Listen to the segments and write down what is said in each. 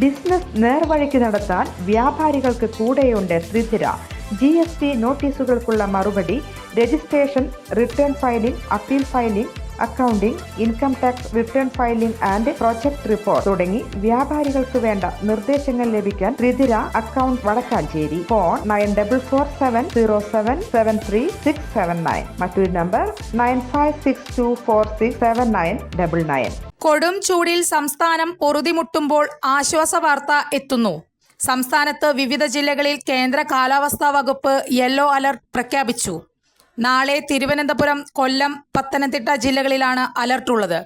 Business നേർവഴിക്ക് നടത്താൻ വ്യാപാരികൾക്ക് കൂടെയുണ്ട് ശ്രീധര. GST നോട്ടീസുകൾക്കുള്ള മറുപടി, registration, return filing, appeal filing, accounting, income tax return filing and project report തുടങ്ങി വ്യാപാരികൾക്ക് വേണ്ട നിർദ്ദേശങ്ങൾ ലഭിക്കാൻ ശ്രീധര അക്കൗണ്ട് വടക്കാഞ്ചേരി. ഫോൺ 9447077369. മറ്റൊരു നമ്പർ 9562467999. കൊടും ചൂടിൽ സംസ്ഥാനം പൊറുതിമുട്ടുമ്പോൾ ആശ്വാസ വാർത്ത എത്തുന്നു. സംസ്ഥാനത്ത് വിവിധ ജില്ലകളിൽ കേന്ദ്ര കാലാവസ്ഥാ വകുപ്പ് യെല്ലോ അലർട്ട് പ്രഖ്യാപിച്ചു. നാളെ തിരുവനന്തപുരം, കൊല്ലം, പത്തനംതിട്ട ജില്ലകളിലാണ് അലർട്ടുള്ളത്.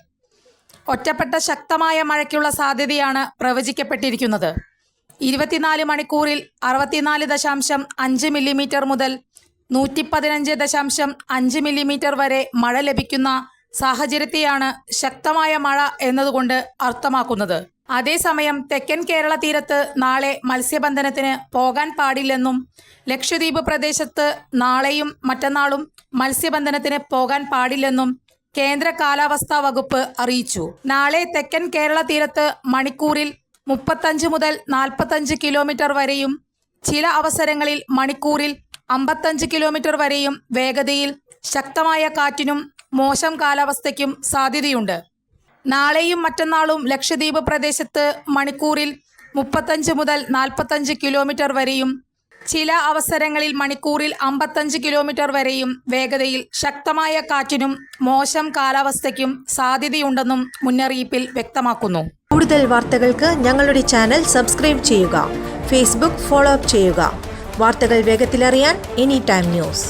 ഒറ്റപ്പെട്ട ശക്തമായ മഴയ്ക്കുള്ള സാധ്യതയാണ് പ്രവചിക്കപ്പെട്ടിരിക്കുന്നത്. 24 മണിക്കൂറിൽ 64.5 മില്ലിമീറ്റർ മുതൽ 115.5 മില്ലിമീറ്റർ വരെ മഴ ലഭിക്കുന്ന സാഹചര്യത്തെയാണ് ശക്തമായ മഴ എന്നതുകൊണ്ട് അർത്ഥമാക്കുന്നത്. അതേസമയം തെക്കൻ കേരള തീരത്ത് നാളെ മത്സ്യബന്ധനത്തിന് പോകാൻ പാടില്ലെന്നും ലക്ഷദ്വീപ് പ്രദേശത്ത് നാളെയും മറ്റന്നാളും മത്സ്യബന്ധനത്തിന് പോകാൻ പാടില്ലെന്നും കേന്ദ്ര കാലാവസ്ഥാ വകുപ്പ് അറിയിച്ചു. നാളെ തെക്കൻ കേരള തീരത്ത് മണിക്കൂറിൽ 35 മുതൽ 45 കിലോമീറ്റർ വരെയും ചില അവസരങ്ങളിൽ മണിക്കൂറിൽ 55 കിലോമീറ്റർ വരെയും വേഗതയിൽ ശക്തമായ കാറ്റിനും മോശം കാലാവസ്ഥയ്ക്കും സാധ്യതയുണ്ട്. നാളെയും മറ്റന്നാളും ലക്ഷദ്വീപ് പ്രദേശത്ത് മണിക്കൂറിൽ 35 മുതൽ 45 കിലോമീറ്റർ വരെയും ചില അവസരങ്ങളിൽ മണിക്കൂറിൽ 55 കിലോമീറ്റർ വരെയും വേഗതയിൽ ശക്തമായ കാറ്റിനും മോശം കാലാവസ്ഥയ്ക്കും സാധ്യതയുണ്ടെന്നും മുന്നറിയിപ്പിൽ വ്യക്തമാക്കുന്നു. കൂടുതൽ വാർത്തകൾക്ക് ഞങ്ങളുടെ ചാനൽ സബ്സ്ക്രൈബ് ചെയ്യുക. ഫേസ്ബുക്ക് ഫോളോ അപ്പ് ചെയ്യുക. വാർത്തകൾ വേഗത്തിലറിയാൻ എനി ടൈം ന്യൂസ്.